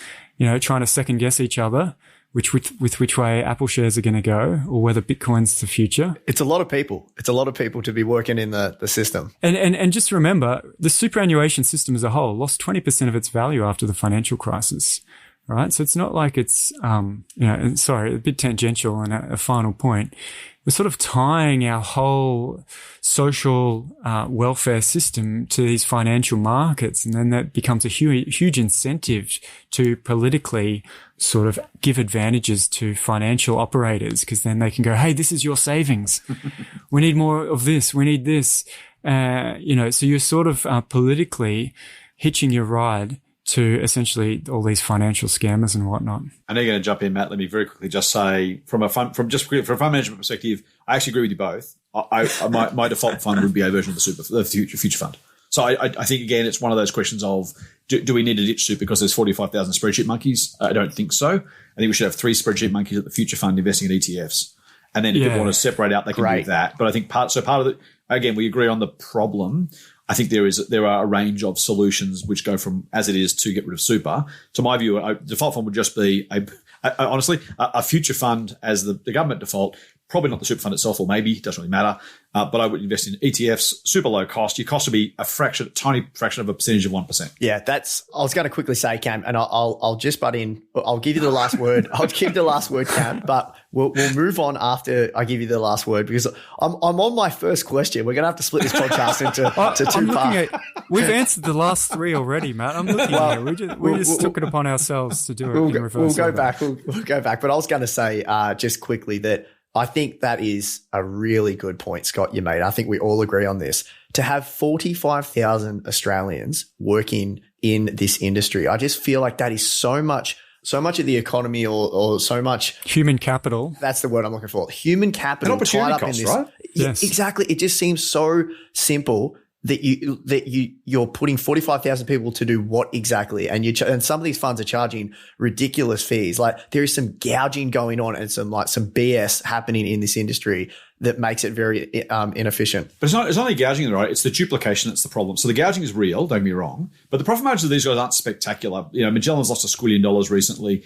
trying to second guess each other, which way Apple shares are going to go, or whether Bitcoin's the future. It's a lot of people. It's a lot of people to be working in the system. And just remember, the superannuation system as a whole lost 20% of its value after the financial crisis, right? So it's not like it's, sorry, a bit tangential and a final point. We're sort of tying our whole social welfare system to these financial markets. And then that becomes a huge incentive to politically sort of give advantages to financial operators, because then they can go, hey, this is your savings. We need more of this. We need this. So you're sort of politically hitching your ride to essentially all these financial scammers and whatnot. I know you're going to jump in, Matt. Let me very quickly just say, from a fund management perspective, I actually agree with you both. My default fund would be a version of the future fund. So I think, again, it's one of those questions of, do we need to ditch super because there's 45,000 spreadsheet monkeys? I don't think so. I think we should have 3 spreadsheet monkeys at the future fund investing in ETFs. And then if people want to separate out, they can do that. But I think part of it, again, we agree on the problem. I think there are a range of solutions which go from as it is to get rid of super. To my view, a default fund would just be honestly a future fund as the government default. Probably not the super fund itself, or maybe it doesn't really matter. But I would invest in ETFs, super low cost. Your cost would be tiny fraction of a percentage of 1%. Yeah, I was going to quickly say, Cam, and I'll just butt in. I'll give you the last word. I'll give you the last word, Cam, but we'll move on after I give you the last word, because I'm on my first question. We're going to have to split this podcast into 2 parts. We've answered the last 3 already, Matt. I'm looking here. We just took it upon ourselves to do it in reverse. We'll go back. We'll go back. But I was going to say just quickly that I think that is a really good point, Scott, you made. I think we all agree on this. To have 45,000 Australians working in this industry, I just feel like that is so much of the economy or so much human capital. That's the word I'm looking for. Human capital tied up in this. Right? Yes. Exactly. It just seems so simple that you're putting 45,000 people to do what exactly? And some of these funds are charging ridiculous fees. Like, there is some gouging going on and some BS happening in this industry that makes it very inefficient. But it's not only gouging, right? It's the duplication that's the problem. So the gouging is real, don't get me wrong, but the profit margins of these guys aren't spectacular. Magellan's lost $1 squillion recently.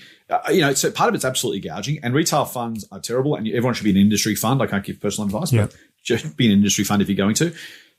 So part of it's absolutely gouging, and retail funds are terrible, and everyone should be an industry fund. I can't give personal advice, but just be an industry fund if you're going to.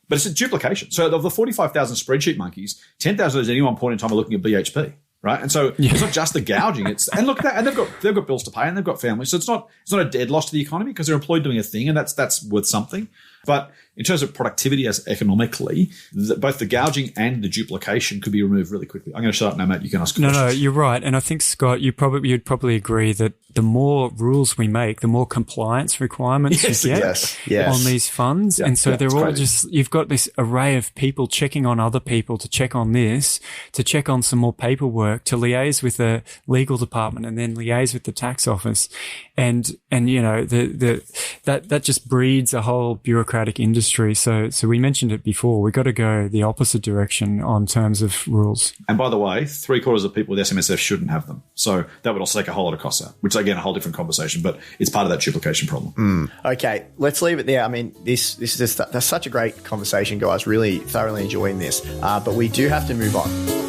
But it's a duplication. So of the 45,000 spreadsheet monkeys, 10,000 at any one point in time are looking at BHP, right? And so it's not just the gouging. And look at that, and they've got bills to pay, and they've got families. So it's not a dead loss to the economy, because they're employed doing a thing, and that's worth something. But in terms of productivity as economically, both the gouging and the duplication could be removed really quickly. I'm going to shut up now, Matt. You can ask questions. No, you're right. And I think, Scott, you'd probably agree that the more rules we make, the more compliance requirements you get on these funds. And so they're all you've got this array of people checking on other people to check on this, to check on some more paperwork, to liaise with the legal department, and then liaise with the tax office. And that just breeds a whole bureaucratic industry. So we mentioned it before. We've got to go the opposite direction on terms of rules. And by the way, 3/4 of people with SMSF shouldn't have them. So that would also take a whole lot of costs out, which, again, a whole different conversation, but it's part of that duplication problem. Okay, let's leave it there. I mean, this is that's such a great conversation, guys. Really thoroughly enjoying this. But we do have to move on.